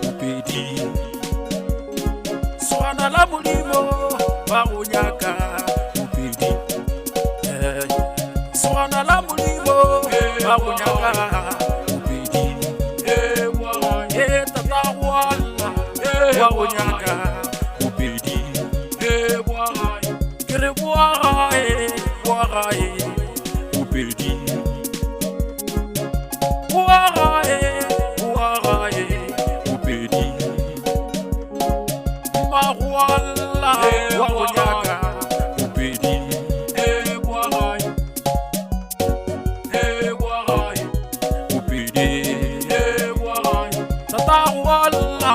Mopedi Swana la molimo wa go nyaka Mopedi Swana la molimo wa go nyaka Mopedi tata wala wa go nyaka Mopedi kere boagae Mopedi boagae Mopedi magwala wa go nyaka Mopedi Mopedi tata wala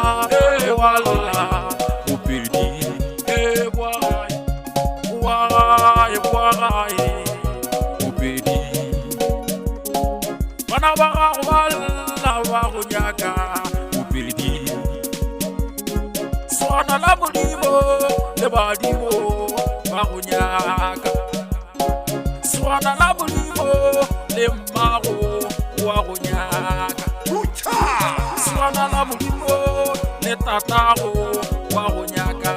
Mopedi Mopedi bana ba gago ba go nyaka Mopedi Swana la molimo le badimo ba go nyaka Swana la molimo le mmago wa go nyaka Swana la molimo le tatago wa go nyaka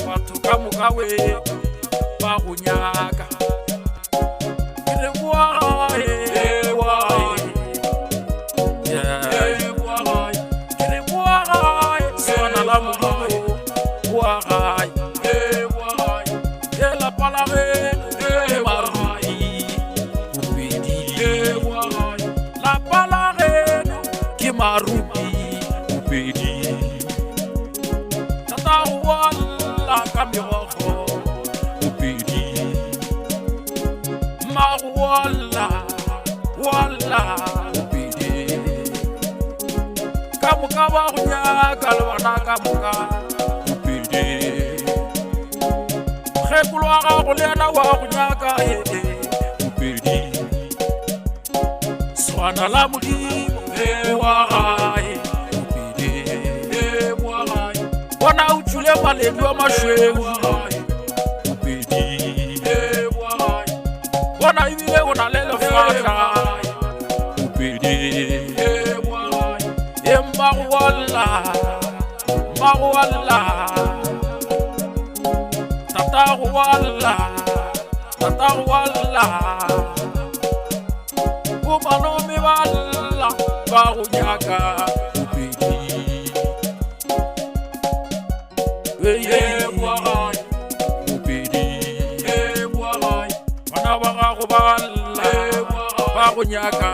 batho ka moka we ba go nyaka kere boagae Swana la molimo boagae la palare marupi Mopedi la palare ke marupi Mopedi tata wala ka merogo Mopedi magwala Mopedi ka moka ba go nyaka le bana ka moka Mopedi gekolo wa gago le ena wa go nyaka Mopedi Swana la molimo wa gae Mopedi bona o tsule maledi wa mašweu Mopedi bona ebile o na le lefatla Mopedi magwala tata wala o manomi bala ba go nyaka Mopedi Mopedi bana ba gago ba go nyaka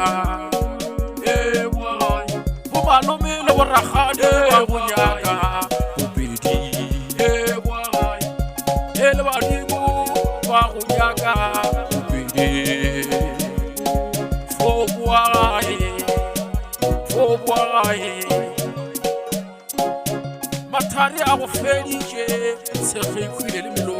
o manomi le boragadi ba go nyaka Mopedi le badimo ba go nyaka Mopedi fo boagae mathari a go feditše se ge ikhwile le melo